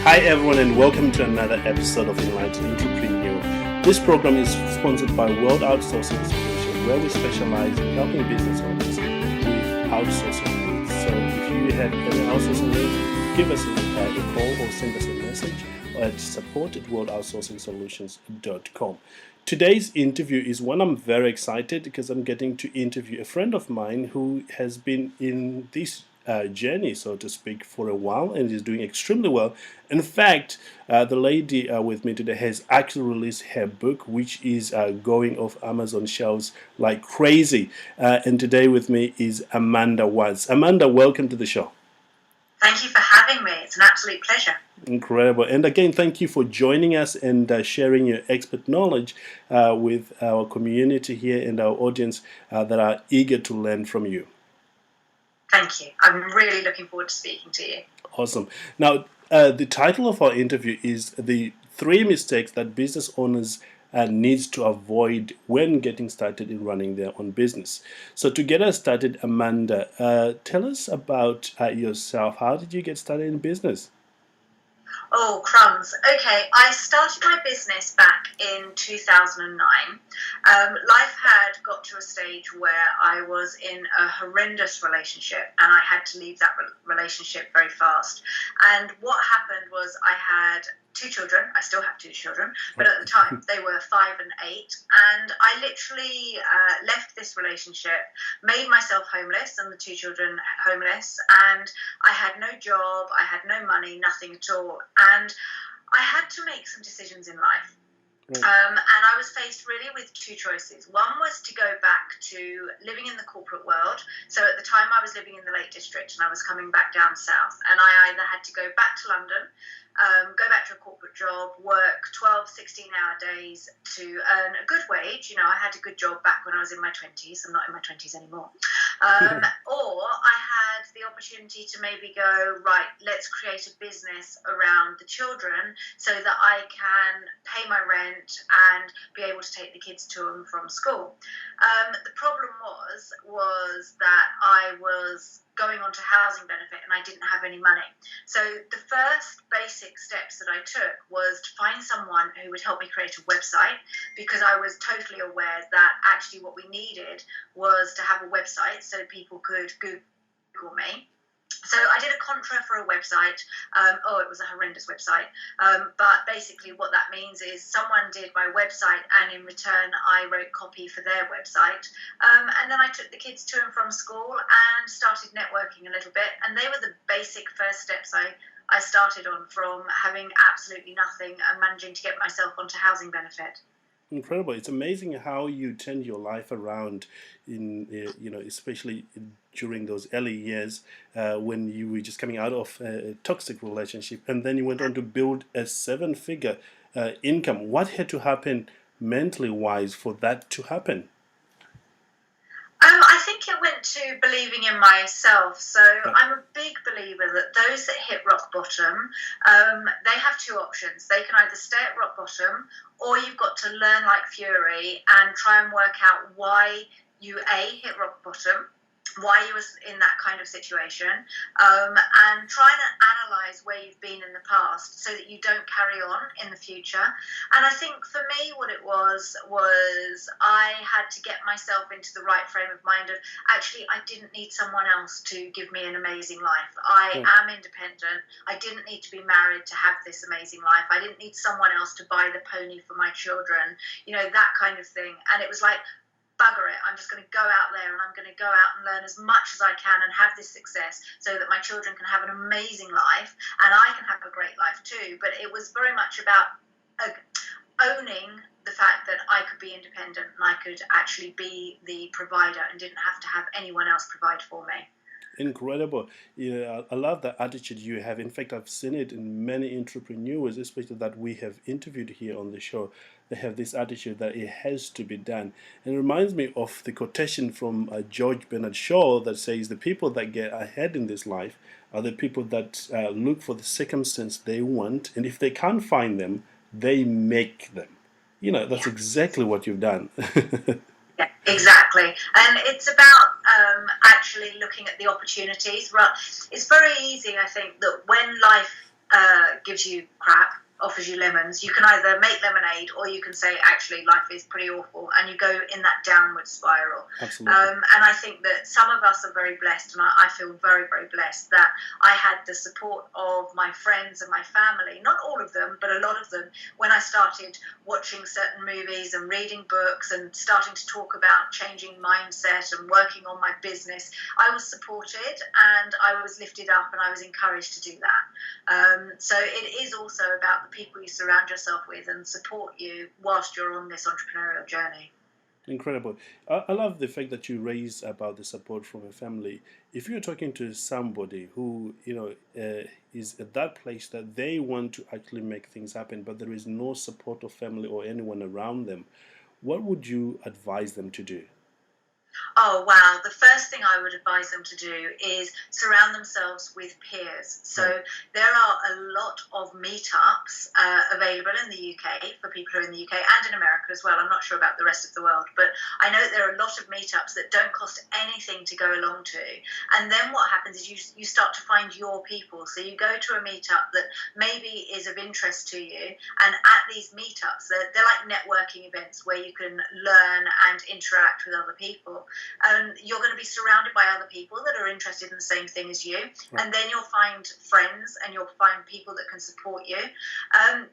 Hi everyone and welcome to another episode of Enlightened Entrepreneur. This program is sponsored by World Outsourcing Solutions, where we specialize in helping business owners with outsourcing needs. So if you have any outsourcing needs, give us a call or send us a message at support@worldoutsourcingsolutions.com. Today's interview is one I'm very excited because I'm getting to interview a friend of mine who has been in this journey, so to speak, for a while and is doing extremely well. In fact, the lady with me today has actually released her book, which is going off Amazon shelves like crazy. And today with me is Amanda Watts. Amanda, welcome to the show. Thank you for having me. It's an absolute pleasure. Incredible. And again, thank you for joining us and sharing your expert knowledge with our community here and our audience that are eager to learn from you. Thank you. I'm really looking forward to speaking to you. Awesome. Now, the title of our interview is The 3 Mistakes That Business Owners Needs to Avoid When Getting Started in Running Their Own Business. So to get us started, Amanda, tell us about yourself. How did you get started in business? Oh, crumbs. Okay, I started my business back in 2009. Life had got to a stage where I was in a horrendous relationship and I had to leave that relationship very fast. And what happened was I had 2 children. I still have 2 children, but at the time they were 5 and 8. And I literally left this relationship, made myself homeless and the 2 children homeless. And I had no job, I had no money, nothing at all. And I had to make some decisions in life. And I was faced really with 2 choices. One was to go back to living in the corporate world. So at the time I was living in the Lake District and I was coming back down south. And I either had to go back to London, go back to a corporate job, work 12, 16-hour days to earn a good wage. You know, I had a good job back when I was in my 20s. I'm not in my 20s anymore. Or I had the opportunity to maybe go, right, let's create a business around the children so that I can pay my rent and be able to take the kids to and from school. The problem was that I was going on to housing benefit and I didn't have any money. So the first basic steps that I took was to find someone who would help me create a website, because I was totally aware that actually what we needed was to have a website so people could Google me. So I did a contra for a website. It was a horrendous website. But basically what that means is someone did my website and in return I wrote copy for their website. And then I took the kids to and from school and started networking a little bit. And they were the basic first steps I started on, from having absolutely nothing and managing to get myself onto housing benefit. Incredible. It's amazing how you turned your life around especially during those early years when you were just coming out of a toxic relationship, and then you went on to build a 7-figure income. What had to happen mentally wise for that to happen? I think it went to believing in myself. So I'm a big believer that those that hit rock bottom, they have 2 options. They can either stay at rock bottom, or you've got to learn like fury and try and work out why you hit rock bottom, why you was in that kind of situation, and try and analyse where you've been in the past so that you don't carry on in the future. And I think for me what it was I had to get myself into the right frame of mind of, actually I didn't need someone else to give me an amazing life. I am independent. I didn't need to be married to have this amazing life. I didn't need someone else to buy the pony for my children, that kind of thing. And it was like, bugger it, I'm just going to go out there and I'm going to go out and learn as much as I can and have this success so that my children can have an amazing life and I can have a great life too. But it was very much about owning the fact that I could be independent and I could actually be the provider and didn't have to have anyone else provide for me. Incredible. Yeah, I love that attitude you have. In fact, I've seen it in many entrepreneurs, especially that we have interviewed here on the show. They have this attitude that it has to be done. And it reminds me of the quotation from George Bernard Shaw that says, the people that get ahead in this life are the people that look for the circumstance they want, and if they can't find them, they make them. That's exactly what you've done. Yeah, exactly. And it's about actually looking at the opportunities. It's very easy, I think, that when life gives you crap, offers you lemons, you can either make lemonade or you can say, actually, life is pretty awful, and you go in that downward spiral. Absolutely. And I think that some of us are very blessed, and I feel very, very blessed that I had the support of my friends and my family, not all of them, but a lot of them, when I started watching certain movies and reading books and starting to talk about changing mindset and working on my business. I was supported and I was lifted up and I was encouraged to do that. So it is also about the people you surround yourself with and support you whilst you're on this entrepreneurial journey. Incredible. I love the fact that you raised about the support from a family. If you're talking to somebody who, is at that place that they want to actually make things happen, but there is no support of family or anyone around them, what would you advise them to do? Oh, wow. The first thing I would advise them to do is surround themselves with peers. So there are a lot of meetups available in the UK for people who are in the UK and in America as well. I'm not sure about the rest of the world, but I know there are a lot of meetups that don't cost anything to go along to. And then what happens is you start to find your people. So you go to a meetup that maybe is of interest to you. And at these meetups, they're like networking events where you can learn and interact with other people. You're going to be surrounded by other people that are interested in the same thing as you, and then you'll find friends and you'll find people that can support you.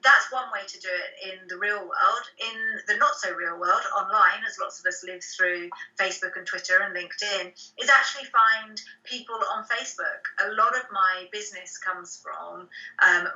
That's one way to do it in the real world. In the not so real world, online, as lots of us live through Facebook and Twitter and LinkedIn, is actually find people on Facebook. A lot of my business comes from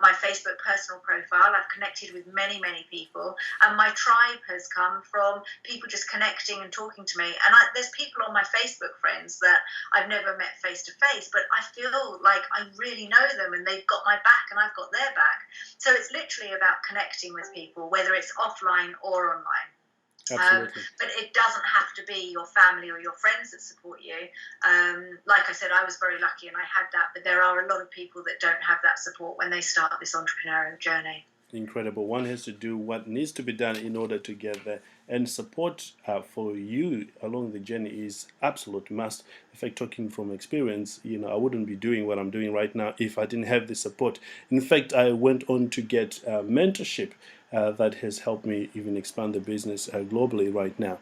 my Facebook personal profile. I've connected with many, many people, and my tribe has come from people just connecting and talking to me. And there's people on my Facebook friends that I've never met face to face, but I feel like I really know them and they've got my back and I've got their back. So it's literally about connecting with people, whether it's offline or online. Absolutely. But it doesn't have to be your family or your friends that support you. Like I said, I was very lucky and I had that, but there are a lot of people that don't have that support when they start this entrepreneurial journey. Incredible. One has to do what needs to be done in order to get there. And support for you along the journey is absolute must. In fact, talking from experience, I wouldn't be doing what I'm doing right now if I didn't have the support. In fact, I went on to get mentorship that has helped me even expand the business globally right now.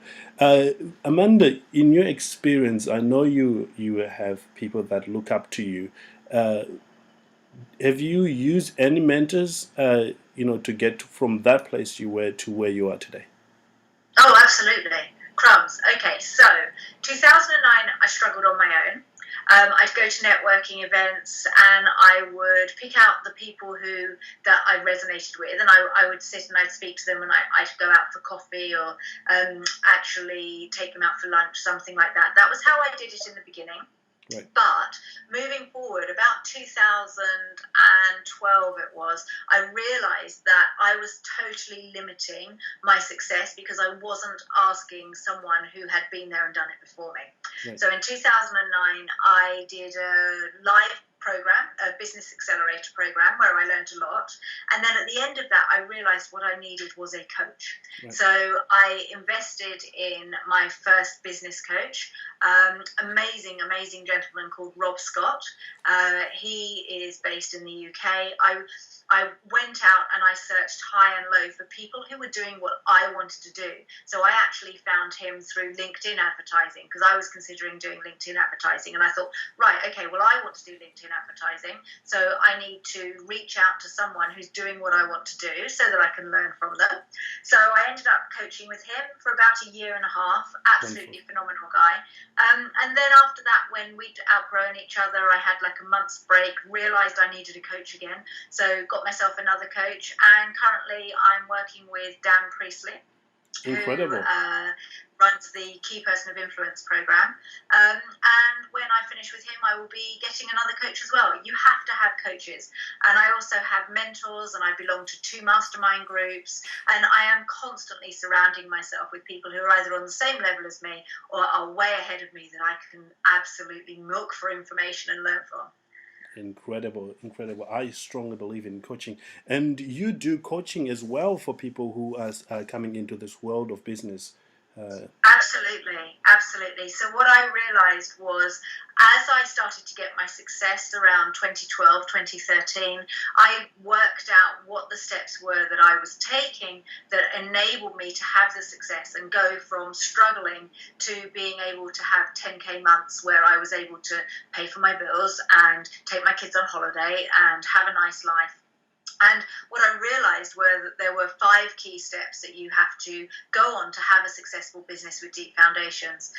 Amanda, in your experience, I know you have people that look up to you. Have you used any mentors, to get from that place you were to where you are today? Oh, absolutely. Crumbs. Okay, so 2009, I struggled on my own. I'd go to networking events and I would pick out the people that I resonated with, and I would sit and I'd speak to them, and I'd go out for coffee or actually take them out for lunch, something like that. That was how I did it in the beginning. Right. But moving forward, about 2012 it was, I realised that I was totally limiting my success because I wasn't asking someone who had been there and done it before me. Right. So in 2009, I did a live program, a business accelerator program, where I learned a lot. And then at the end of that, I realized what I needed was a coach. Right. So I invested in my first business coach, amazing gentleman called Rob Scott. He is based in the UK. I went out and I searched high and low for people who were doing what I wanted to do. So I actually found him through LinkedIn advertising, because I was considering doing LinkedIn advertising. And I thought, right, okay, well, I want to do LinkedIn advertising. So I need to reach out to someone who's doing what I want to do so that I can learn from them. So I ended up coaching with him for about a year and a half. Absolutely phenomenal guy. And then after that, when we'd outgrown each other, I had like a month's break, realized I needed a coach again. So got myself another coach, and currently I'm working with Dan Priestley, Incredible. who runs the Key Person of Influence program. And when I finish with him, I will be getting another coach as well. You have to have coaches. And I also have mentors, and I belong to 2 mastermind groups. And I am constantly surrounding myself with people who are either on the same level as me or are way ahead of me that I can absolutely milk for information and learn from. Incredible. I strongly believe in coaching. And you do coaching as well for people who are coming into this world of business. Absolutely. So what I realized was, as I started to get my success around 2012, 2013, I worked out what the steps were that I was taking that enabled me to have the success and go from struggling to being able to have 10K months where I was able to pay for my bills and take my kids on holiday and have a nice life. And what I realized were that there were 5 key steps that you have to go on to have a successful business with deep foundations.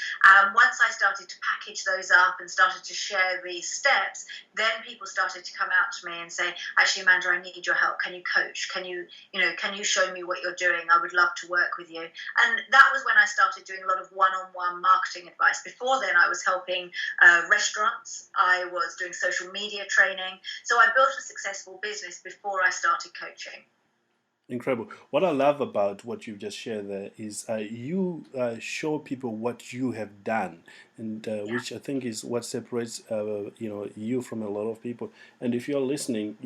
Once I started to package those up and started to share these steps, then people started to come out to me and say, actually, Amanda, I need your help. Can you coach? Can you show me what you're doing? I would love to work with you. And that was when I started doing a lot of one-on-one marketing advice. Before then, I was helping restaurants. I was doing social media training. So I built a successful business before I started coaching. Incredible. What I love about what you've just shared there is you show people what you have done, and which I think is what separates you from a lot of people. And if you're listening,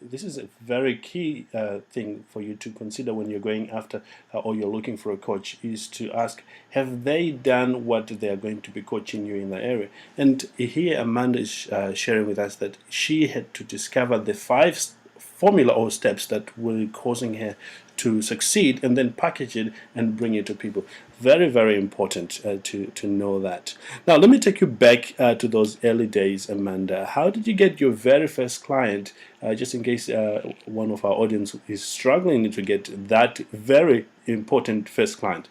this is a very key thing for you to consider when you're going after or you're looking for a coach, is to ask, have they done what they are going to be coaching you in the area? And here Amanda is sharing with us that she had to discover the 5 formula or steps that were causing her to succeed, and then package it and bring it to people. Very, very important to know that. Now, let me take you back to those early days, Amanda. How did you get your very first client? Just in case one of our audience is struggling to get that very important first client.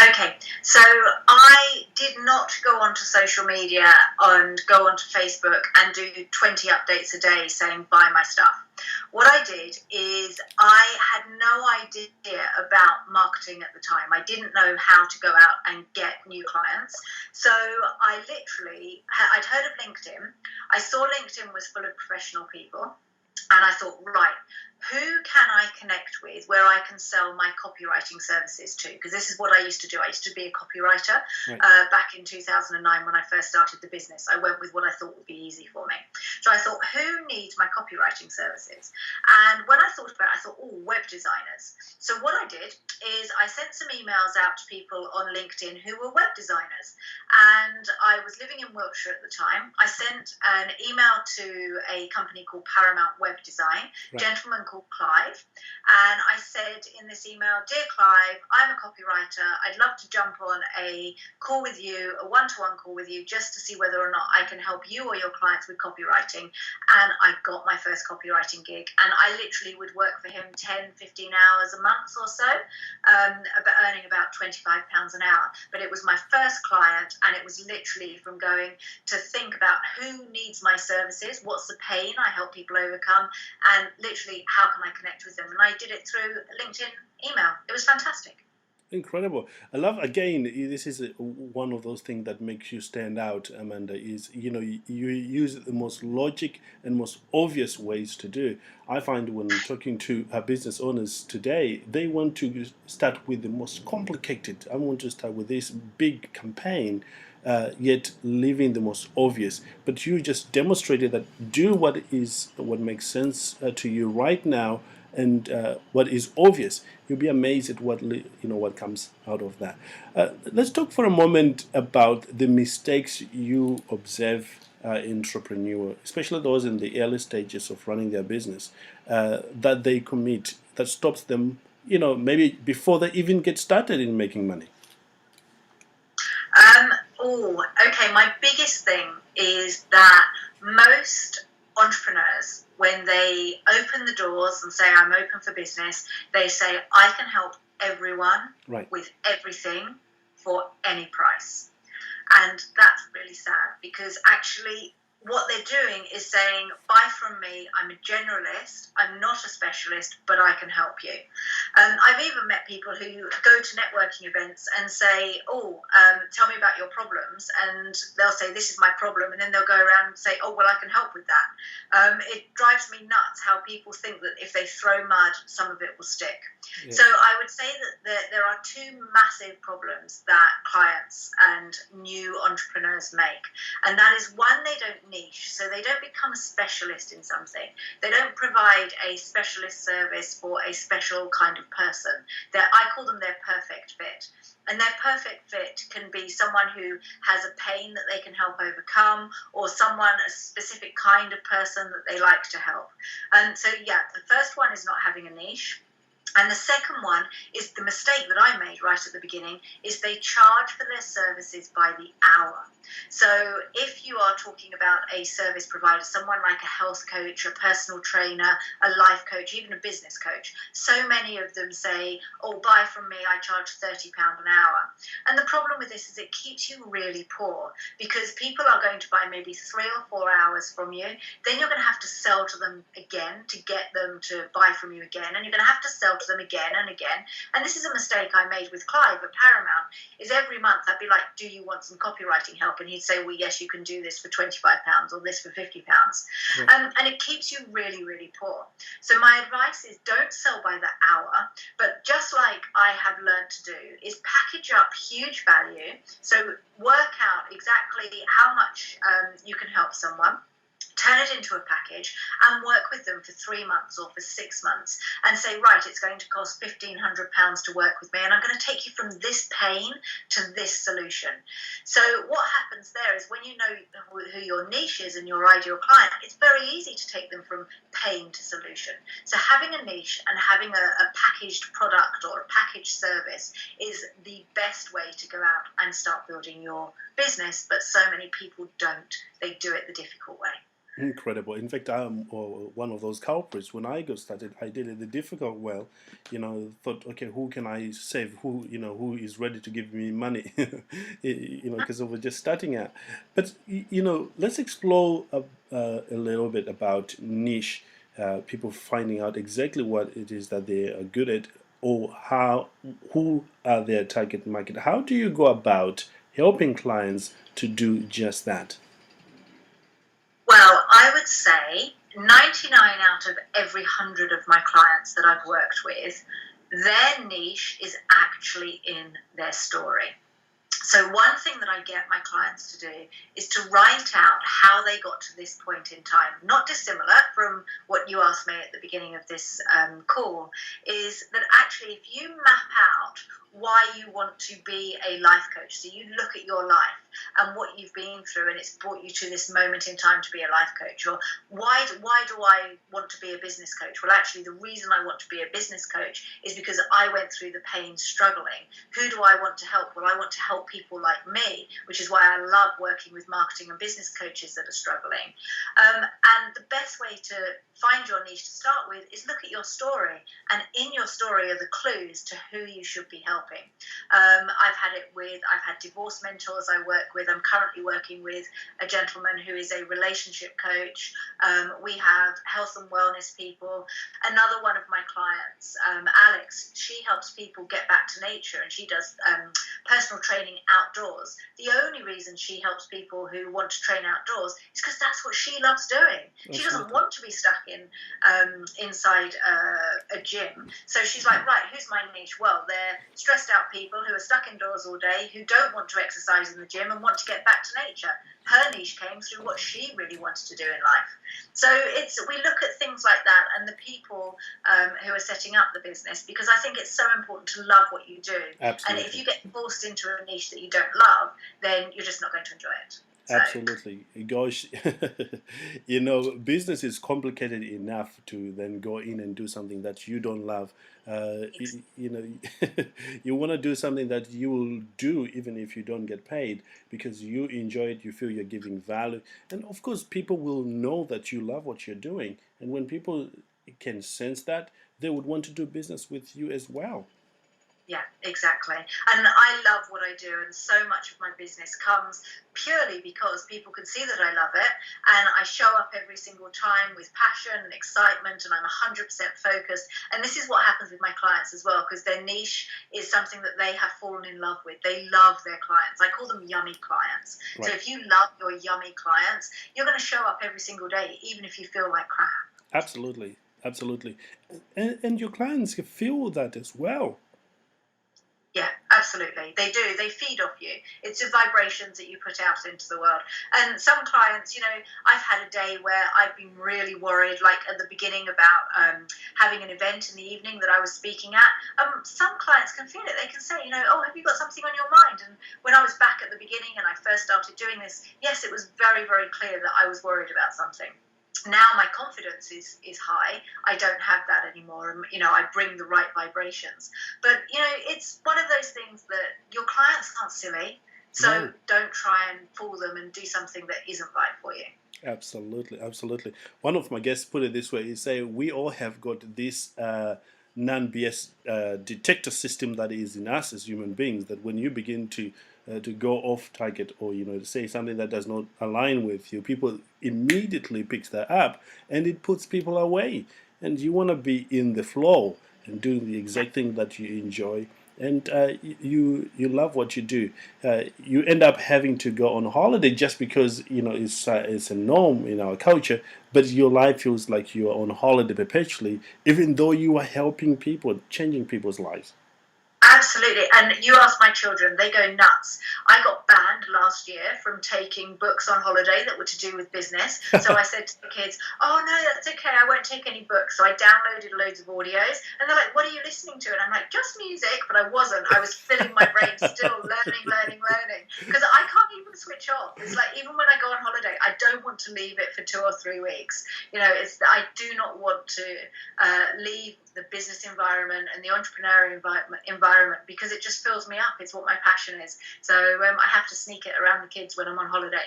Okay, so I did not go onto social media and go onto Facebook and do 20 updates a day saying buy my stuff. What I did is I had no idea about marketing at the time. I didn't know how to go out and get new clients. So I'd heard of LinkedIn. I saw LinkedIn was full of professional people. And I thought, right, who can I connect with where I can sell my copywriting services to? Because this is what I used to do. I used to be a copywriter back in 2009 when I first started the business. I went with what I thought would be easy for me. So I thought, who needs my copywriting services? And when I thought about it, I thought, web designers. So what I did is I sent some emails out to people on LinkedIn who were web designers. And I was living in Wiltshire at the time. I sent an email to a company called Paramount Web Design, gentleman called Clive, and I said in this email, dear Clive, I'm a copywriter. I'd love to jump on a call with you, a one-to-one call with you, just to see whether or not I can help you or your clients with copywriting. And I got my first copywriting gig, and I literally would work for him 10, 15 hours a month or so, earning about £25 an hour. But it was my first client, and it was literally from going to think about who needs my services, what's the pain I help people overcome, and literally how can I connect with them. And I did it through LinkedIn email. It was fantastic. Incredible. I love, again, this is one of those things that makes you stand out, Amanda, is, you use the most logic and most obvious ways to do. I find when talking to business owners today, they want to start with the most complicated. I want to start with this big campaign, yet leaving the most obvious. But you just demonstrated that do what makes sense to you right now, and what is obvious. You'll be amazed at what comes out of that. Let's talk for a moment about the mistakes you observe in entrepreneurs, especially those in the early stages of running their business, that they commit that stops them, maybe before they even get started in making money. Okay. My biggest thing is that most entrepreneurs, when they open the doors and say, I'm open for business, they say, I can help everyone with everything for any price. And that's really sad, because actually what they're doing is saying, buy from me, I'm a generalist, I'm not a specialist, but I can help you. I've even met people who go to networking events and say, tell me about your problems, and they'll say, this is my problem, and then they'll go around and say, well, I can help with that. It drives me nuts how people think that if they throw mud, some of it will stick. Yeah. So I would say that there are 2 massive problems that clients and new entrepreneurs make, and that is, one, they don't niche. So they don't become a specialist in something. They don't provide a specialist service for a special kind of person. I call them their perfect fit. And their perfect fit can be someone who has a pain that they can help overcome, or a specific kind of person that they like to help. And so, the first one is not having a niche. And the second one is the mistake that I made right at the beginning, is they charge for their services by the hour. So if you are talking about a service provider, someone like a health coach, a personal trainer, a life coach, even a business coach, so many of them say, oh, buy from me, I charge £30 an hour. And the problem with this is it keeps you really poor, because people are going to buy maybe 3 or 4 hours from you. Then you're going to have to sell to them again to get them to buy from you again. And you're going to have to sell to them again and again. And this is a mistake I made with Clive at Paramount, is every month I'd be like, do you want some copywriting help? And he'd say, well, yes, you can do this for £25 or this for £50. Yeah. And it keeps you really, really poor. So my advice is don't sell by the hour, but just like I have learned to do, is package up huge value. So work out exactly how much you can help someone, turn it into a package, and work with them for 3 months or for 6 months, and say, right, it's going to cost £1,500 to work with me, and I'm going to take you from this pain to this solution. So what happens there is, when you know who your niche is and your ideal client, it's very easy to take them from pain to solution. So having a niche and having a packaged product or a packaged service is the best way to go out and start building your business, but so many people don't. They do it the difficult way. Incredible. In fact, I'm one of those culprits. When I got started, I did it the difficult way. Thought, okay, who can I save? Who is ready to give me money? Because I was just starting out. But let's explore a little bit about niche. People finding out exactly what it is that they are good at, or who are their target market. How do you go about helping clients to do just that? Well, I would say 99 out of every 100 of my clients that I've worked with, their niche is actually in their story. So one thing that I get my clients to do is to write out how they got to this point in time. Not dissimilar from what you asked me at the beginning of this call, is that actually if you map out why you want to be a life coach, so you look at your life and what you've been through, and it's brought you to this moment in time to be a life coach, or why do I want to be a business coach? Well, actually, the reason I want to be a business coach is because I went through the pain struggling. Who do I want to help? Well, I want to help people like me, which is why I love working with marketing and business coaches that are struggling. And the best way to find your niche to start with is look at your story, and in your story are the clues to who you should be helping. I've had divorce mentors I work with. I'm currently working with a gentleman who is a relationship coach. We have health and wellness people. Another one of my clients, Alex, she helps people get back to nature, and she does personal training outdoors. The only reason she helps people who want to train outdoors is because that's what she loves doing. She doesn't want to be stuck inside a gym. So she's like, right, who's my niche? Well, they're stressed out people who are stuck indoors all day, who don't want to exercise in the gym and want to get back to nature. Her niche came through what she really wanted to do in life. So we look at things like that, and the people who are setting up the business, because I think it's so important to love what you do. Absolutely. And if you get forced into a niche that you don't love, then you're just not going to enjoy it. So. Absolutely. Gosh, business is complicated enough to then go in and do something that you don't love. You want to do something that you will do even if you don't get paid, because you enjoy it, you feel you're giving value. And of course, people will know that you love what you're doing. And when people can sense that, they would want to do business with you as well. Yeah, exactly. And I love what I do, and so much of my business comes purely because people can see that I love it, and I show up every single time with passion and excitement, and I'm 100% focused. And this is what happens with my clients as well, because their niche is something that they have fallen in love with. They love their clients. I call them yummy clients. Right. So if you love your yummy clients, you're going to show up every single day, even if you feel like crap. Absolutely. And your clients feel that as well. Yeah, absolutely. They do. They feed off you. It's the vibrations that you put out into the world. And some clients, I've had a day where I've been really worried, like at the beginning about having an event in the evening that I was speaking at. Some clients can feel it. They can say, oh, have you got something on your mind? And when I was back at the beginning and I first started doing this, yes, it was very, very clear that I was worried about something. Now my confidence is high. I don't have that anymore. And, I bring the right vibrations. But, it's one of those things that your clients aren't silly. So don't try and fool them and do something that isn't right for you. Absolutely, absolutely. One of my guests put it this way. He said, we all have got this non-BS detector system that is in us as human beings, that when you begin to go off target, or to say something that does not align with you, people immediately picks that up and it puts people away. And you want to be in the flow and doing the exact thing that you enjoy, and you love what you do. You end up having to go on holiday just because it's a norm in our culture, but your life feels like you are on holiday perpetually, even though you are helping people, changing people's lives. Absolutely. And you ask my children, they go nuts. I got banned last year from taking books on holiday that were to do with business. So I said to the kids, oh, no, that's okay. I won't take any books. So I downloaded loads of audios. And they're like, what are you listening to? And I'm like, just music. But I wasn't. I was filling my brain still learning. Because I can't even switch off. It's like, even when I go on holiday, I don't want to leave it for 2 or 3 weeks. I do not want to leave the business environment and the entrepreneurial environment, because it just fills me up. It's what my passion is. So I have to sneak it around the kids when I'm on holiday.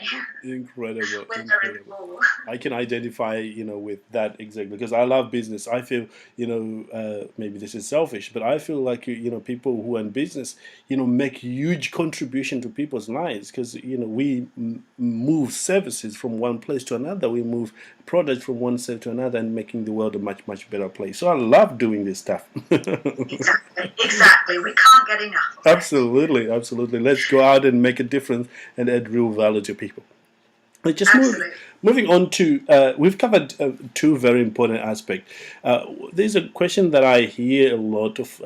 Incredible. When they're in the pool. I can identify, with that exactly, because I love business. I feel, maybe this is selfish, but I feel like, people who are in business, make huge contribution to people's lives, because, we move services from one place to another. We move products from one set to another, and making the world a much, much better place. So I love doing this stuff. Exactly. We can't get enough. Absolutely. Let's go out and make a difference and add real value to people. Just moving on to, we've covered 2 very important aspects. There's a question that I hear a lot of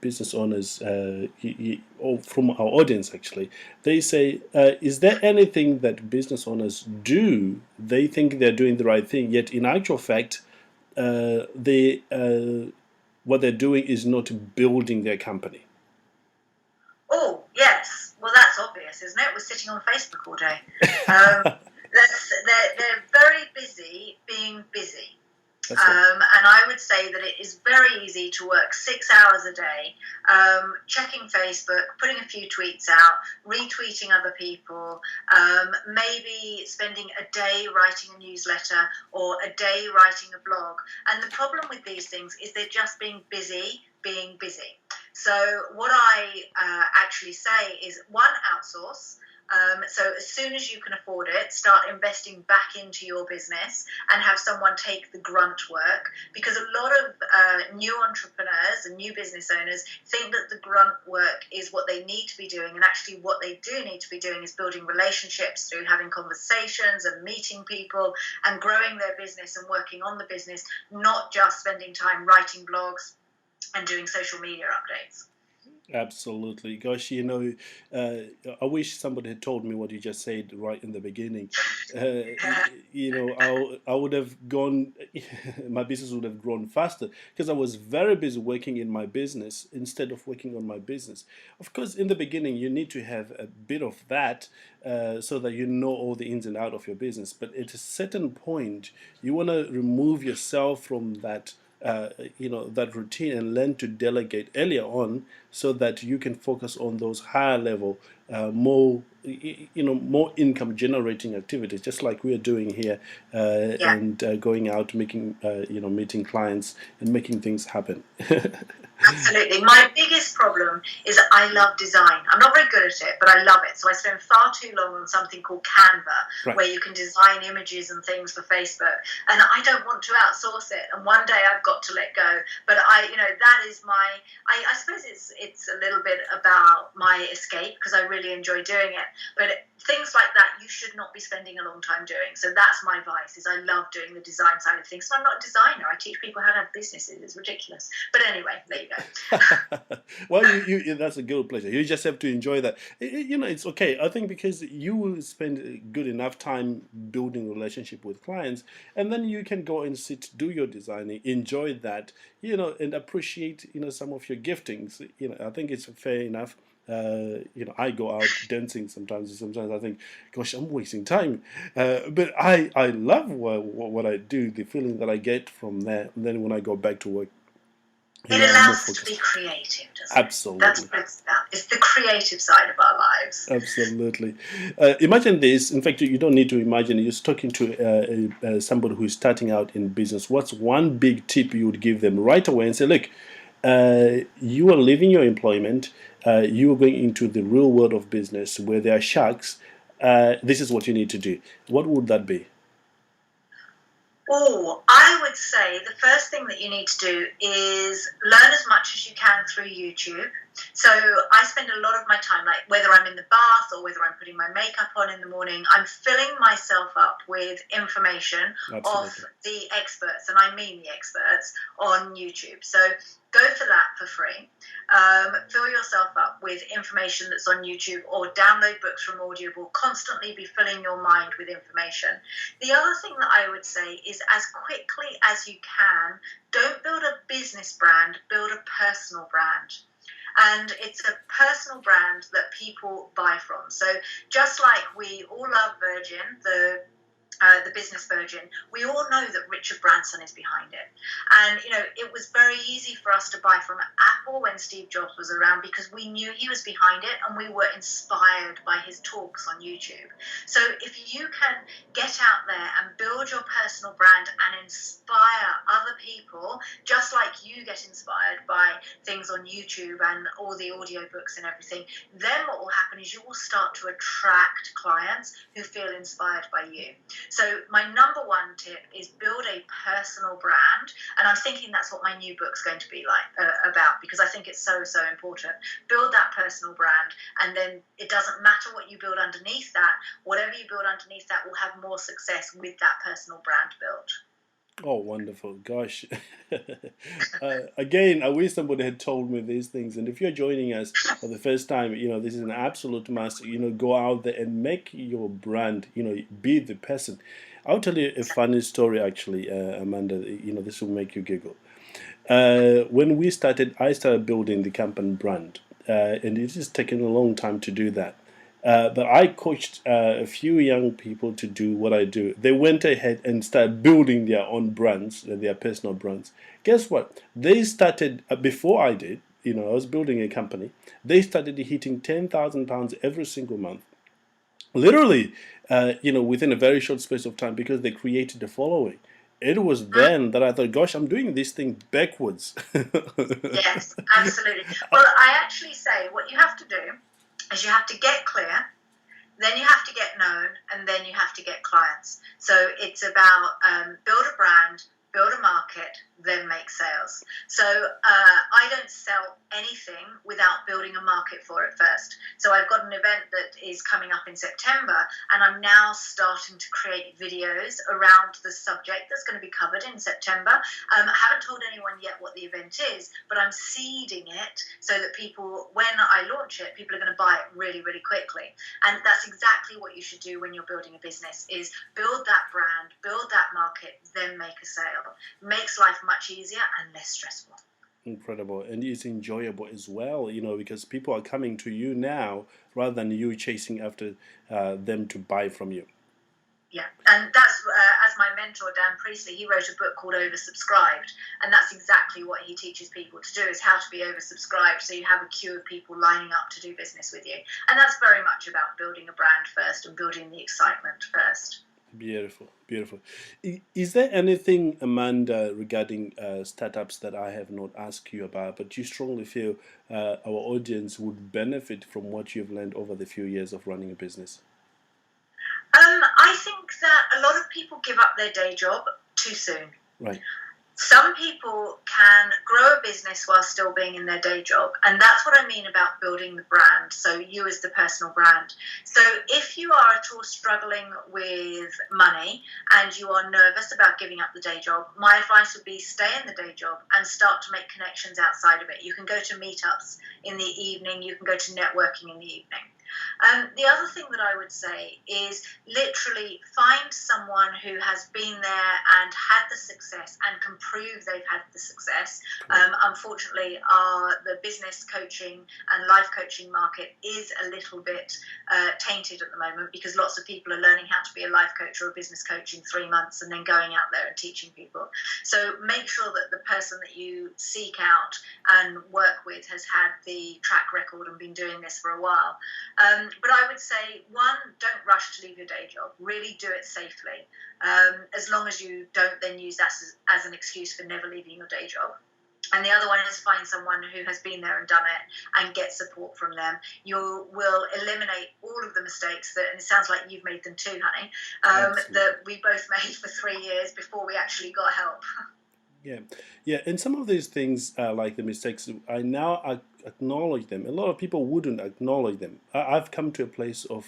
business owners from our audience, actually. They say, is there anything that business owners do? They think they're doing the right thing, yet in actual fact, what they're doing is not building their company. Oh, yes. Well, that's obvious, isn't it? We're sitting on Facebook all day. They're very busy being busy. And I would say that it is very easy to work 6 hours a day, checking Facebook, putting a few tweets out, retweeting other people, maybe spending a day writing a newsletter or a day writing a blog. And the problem with these things is they're just being busy. So what I actually say is, one, outsource. So as soon as you can afford it, start investing back into your business and have someone take the grunt work, because a lot of new entrepreneurs and new business owners think that the grunt work is what they need to be doing, and actually what they do need to be doing is building relationships through having conversations and meeting people and growing their business and working on the business, not just spending time writing blogs and doing social media updates. Absolutely. Gosh, I wish somebody had told me what you just said right in the beginning. I would have gone, my business would have grown faster, because I was very busy working in my business instead of working on my business. Of course, in the beginning, you need to have a bit of that so that you know all the ins and outs of your business. But at a certain point, you want to remove yourself from that that routine and learn to delegate earlier on, so that you can focus on those higher level, more income generating activities, just like we are doing here, and going out, making meeting clients and making things happen. Absolutely. My biggest problem is that I love design. I'm not very good at it, but I love it. So I spend far too long on something called Canva, where you can design images and things for Facebook. And I don't want to outsource it. And one day I've got to let go. But that is I suppose it's a little bit about my escape, because I really enjoy doing it. But things like that, you should not be spending a long time doing. So that's my advice, is I love doing the design side of things. So I'm not a designer. I teach people how to have businesses. It's ridiculous. But anyway, there you go. Well, you that's a good pleasure. You just have to enjoy that. It's okay. I think because you will spend good enough time building relationship with clients, and then you can go and sit, do your designing, enjoy that, and appreciate, some of your giftings. I think it's fair enough. I go out dancing sometimes. Sometimes I think, gosh, I'm wasting time. But I love what I do, the feeling that I get from there. And then when I go back to work, it allows us to be creative, doesn't it? Absolutely. That's what it's about. It's the creative side of our lives. Absolutely. Imagine this. In fact, you don't need to imagine. You're talking to somebody who is starting out in business. What's one big tip you would give them right away and say, look, you are leaving your employment. You are going into the real world of business where there are sharks. This is what you need to do. What would that be? Oh, I would say the first thing that you need to do is learn as much as you can through YouTube. So I spend a lot of my time, like whether I'm in the bath or whether I'm putting my makeup on in the morning, I'm filling myself up with information of the experts, and I mean the experts, on YouTube. So go for that for free. Fill yourself up with information that's on YouTube, or download books from Audible. Constantly be filling your mind with information. The other thing that I would say is, as quickly as you can, don't build a business brand, build a personal brand. And it's a personal brand that people buy from. So just like we all love Virgin, the business Virgin, we all know that Richard Branson is behind it. And, it was very easy for us to buy from Apple when Steve Jobs was around, because we knew he was behind it and we were inspired by his talks on YouTube. So if you can get out there and build your personal brand and inspire other people, just like you get inspired by things on YouTube and all the audiobooks and everything, then what will happen is you will start to attract clients who feel inspired by you. So my number one tip is build a personal brand, and I'm thinking that's what my new book's going to be about, because I think it's so important. Build that personal brand, and then it doesn't matter what you build underneath that. Whatever you build underneath that will have more success with that personal brand built. Oh, wonderful. Gosh. Again, I wish somebody had told me these things. And if you're joining us for the first time, this is an absolute must. Go out there and make your brand, be the person. I'll tell you a funny story, actually, Amanda. This will make you giggle. When I started building the company brand, and it has taken a long time to do that. But I coached a few young people to do what I do. They went ahead and started building their own brands, their personal brands. Guess what? They started, before I did, I was building a company. They started hitting £10,000 every single month. Literally, within a very short space of time, because they created a following. It was then that I thought, gosh, I'm doing this thing backwards. Yes, absolutely. Well, I actually say what you have to do is you have to get clear, then you have to get known, and then you have to get clients. So it's about build a brand, build a market, then make sales. So I don't sell anything without building a market for it first. So I've got an event that is coming up in September, and I'm now starting to create videos around the subject that's going to be covered in September. I haven't told anyone yet what the event is, but I'm seeding it so that people, when I launch it, people are going to buy it really, really quickly. And that's exactly what you should do when you're building a business, is build that brand, build that market, then make a sale. Makes life much easier and less stressful. Incredible. And it's enjoyable as well, because people are coming to you now rather than you chasing after them to buy from you. Yeah, and that's, as my mentor, Dan Priestley, he wrote a book called Oversubscribed, and that's exactly what he teaches people to do, is how to be oversubscribed, so you have a queue of people lining up to do business with you. And that's very much about building a brand first and building the excitement first. Beautiful, beautiful. Is there anything, Amanda, regarding startups that I have not asked you about, but you strongly feel our audience would benefit from what you've learned over the few years of running a business? I think that a lot of people give up their day job too soon. Right. Some people can grow a business while still being in their day job. And that's what I mean about building the brand. So you as the personal brand. So if you are at all struggling with money and you are nervous about giving up the day job, my advice would be stay in the day job and start to make connections outside of it. You can go to meetups in the evening. You can go to networking in the evening. The other thing that I would say is literally find someone who has been there and had the success and can prove they've had the success. Unfortunately, the business coaching and life coaching market is a little bit tainted at the moment because lots of people are learning how to be a life coach or a business coach in 3 months and then going out there and teaching people. So make sure that the person that you seek out and work with has had the track record and been doing this for a while. But I would say, one, don't rush to leave your day job. Really do it safely, as long as you don't then use that as an excuse for never leaving your day job. And the other one is find someone who has been there and done it and get support from them. You will eliminate all of the mistakes that, and it sounds like you've made them too, honey, that we both made for 3 years before we actually got help. Yeah, and some of these things, like the mistakes, I now acknowledge them. A lot of people wouldn't acknowledge them. I've come to a place of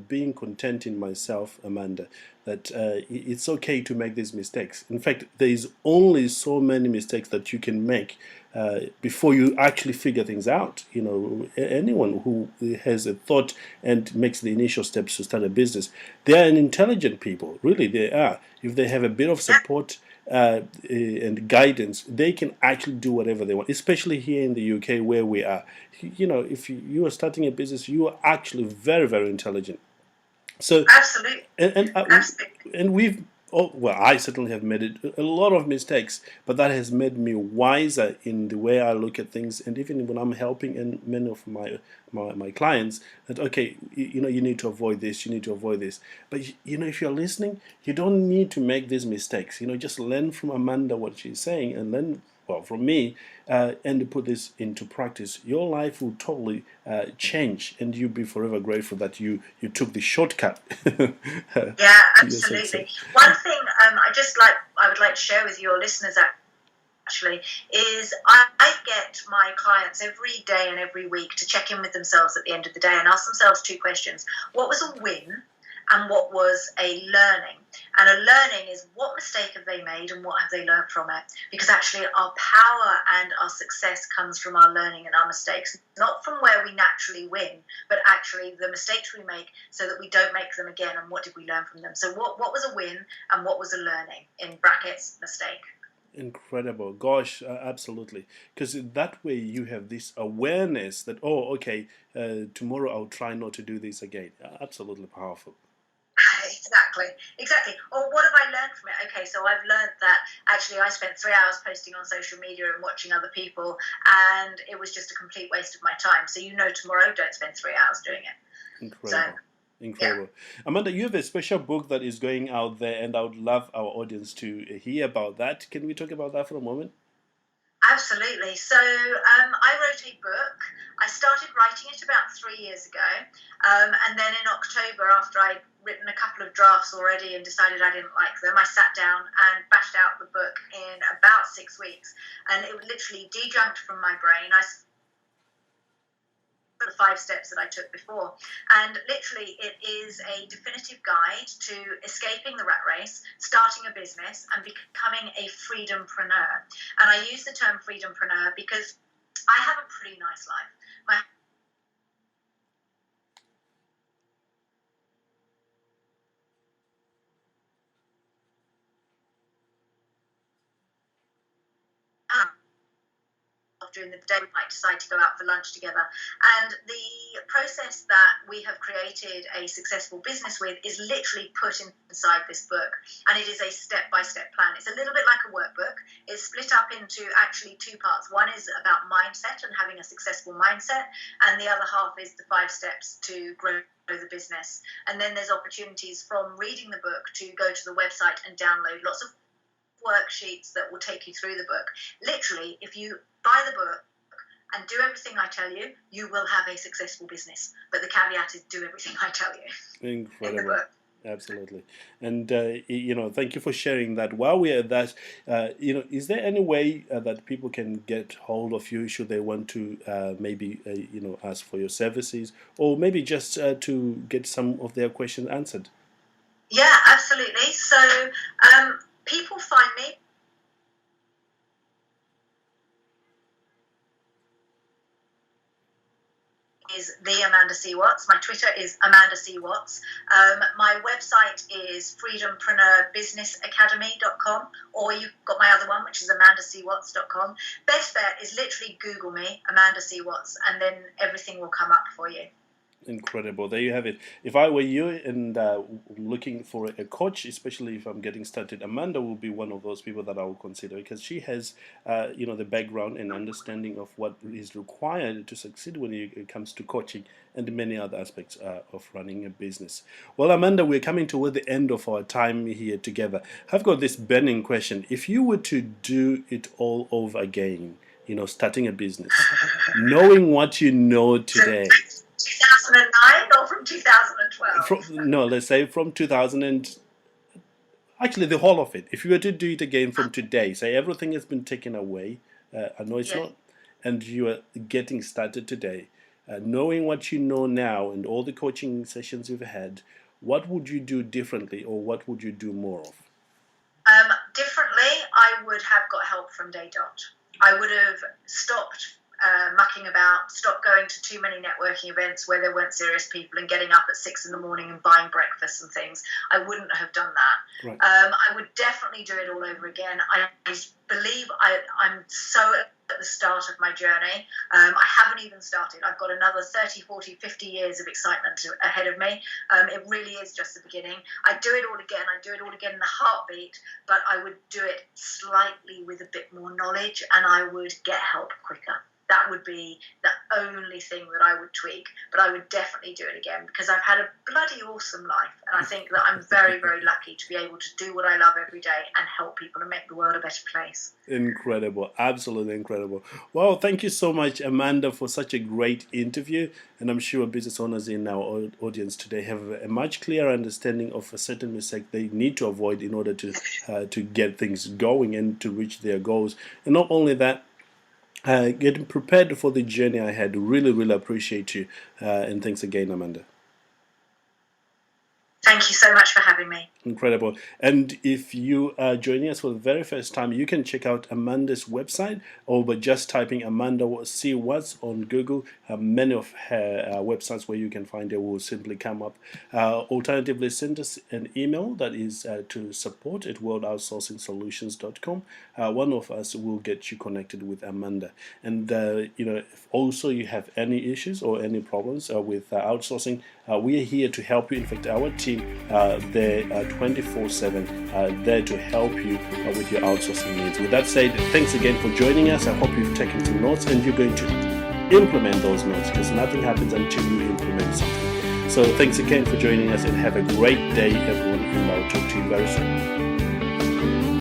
being content in myself, Amanda, that it's okay to make these mistakes. In fact, there is only so many mistakes that you can make before you actually figure things out. You know, anyone who has a thought and makes the initial steps to start a business, they are an intelligent people. Really, they are. If they have a bit of support and guidance, they can actually do whatever they want, especially here in the UK where we are. You know, if you are starting a business, you are actually very, very intelligent. So absolutely, and we've I certainly have made a lot of mistakes, but that has made me wiser in the way I look at things, and even when I'm helping and many of my clients, that okay, you know, you need to avoid this, you need to avoid this. But you know, if you're listening, you don't need to make these mistakes. You know, just learn from Amanda what she's saying, and learn from me, and put this into practice. Your life will totally change, and you'll be forever grateful that you took the shortcut. Yeah, absolutely. One thing I would like to share with your listeners actually is I get my clients every day and every week to check in with themselves at the end of the day and ask themselves 2 questions. What was a win? And what was a learning? And a learning is what mistake have they made and what have they learned from it? Because actually our power and our success comes from our learning and our mistakes, not from where we naturally win, but actually the mistakes we make so that we don't make them again, and what did we learn from them? So what was a win and what was a learning, in brackets, mistake? Incredible. Gosh, absolutely. Because that way you have this awareness that, oh, okay, tomorrow I'll try not to do this again. Absolutely powerful. Exactly. Or what have I learned from it? Okay, so I've learned that actually I spent 3 hours posting on social media and watching other people, and it was just a complete waste of my time. So tomorrow, don't spend 3 hours doing it. Incredible. Incredible. Yeah. Amanda, you have a special book that is going out there, and I would love our audience to hear about that. Can we talk about that for a moment? Absolutely. So I wrote a book. I started writing it about 3 years ago. And then in October, after I'd written a couple of drafts already and decided I didn't like them, I sat down and bashed out the book in about 6 weeks. And it literally dejunked from my brain. The 5 steps that I took before, and literally it is a definitive guide to escaping the rat race, starting a business and becoming a freedompreneur. And I use the term freedompreneur because I have a pretty nice life. During the day, we might decide to go out for lunch together. And the process that we have created a successful business with is literally put inside this book. And it is a step-by-step plan. It's a little bit like a workbook. It's split up into actually 2 parts. One is about mindset and having a successful mindset. And the other half is the 5 steps to grow the business. And then there's opportunities from reading the book to go to the website and download lots of worksheets that will take you through the book. Literally, if you buy the book and do everything I tell you, you will have a successful business. But the caveat is do everything I tell you. Incredible. In the book. Absolutely. And, thank you for sharing that. While we're at that, is there any way that people can get hold of you should they want to maybe, ask for your services or maybe just to get some of their questions answered? Yeah, absolutely. So people find me is the Amanda C. Watts. My Twitter is Amanda C. Watts. My website is freedompreneurbusinessacademy.com, or you've got my other one, which is amandacwatts.com. Best bet is literally Google me, Amanda C. Watts, and then everything will come up for you. Incredible. There you have it. If I were you and looking for a coach, especially if I'm getting started, Amanda will be one of those people that I will consider because she has, the background and understanding of what is required to succeed when it comes to coaching and many other aspects of running a business. Well, Amanda, we're coming toward the end of our time here together. I've got this burning question. If you were to do it all over again, starting a business, knowing what you know today, 2009 or from 2012? Let's say from 2000 and actually the whole of it. If you were to do it again from today, say everything has been taken away, I know it's not, and you are getting started today, knowing what you know now and all the coaching sessions you've had, what would you do differently or what would you do more of? Differently, I would have got help from day dot. I would have stopped mucking about, stop going to too many networking events where there weren't serious people and getting up at 6 a.m. and buying breakfast and things. I wouldn't have done that. Right. I would definitely do it all over again. I believe I'm so at the start of my journey. I haven't even started. I've got another 30, 40, 50 years of excitement ahead of me. It really is just the beginning. I'd do it all again. I'd do it all again in a heartbeat, but I would do it slightly with a bit more knowledge, and I would get help quicker. That would be the only thing that I would tweak, but I would definitely do it again because I've had a bloody awesome life, and I think that I'm very, very lucky to be able to do what I love every day and help people and make the world a better place. Incredible, absolutely incredible. Well, thank you so much, Amanda, for such a great interview, and I'm sure business owners in our audience today have a much clearer understanding of a certain mistake they need to avoid in order to get things going and to reach their goals. And not only that, getting prepared for the journey ahead. Really, really appreciate you. And thanks again, Amanda. Thank you so much for having me. Incredible. And if you are joining us for the very first time, you can check out Amanda's website or by just typing Amanda C. Watts on Google. Many of her websites where you can find her will simply come up. Alternatively, send us an email that is to support@worldoutsourcingsolutions.com. One of us will get you connected with Amanda. And if also you have any issues or any problems with outsourcing, we are here to help you. In fact, our team, they're 24/7 there to help you with your outsourcing needs. With that said, thanks again for joining us. I hope you've taken some notes and you're going to implement those notes because nothing happens until you implement something. So thanks again for joining us and have a great day, everyone, and I'll talk to you very soon.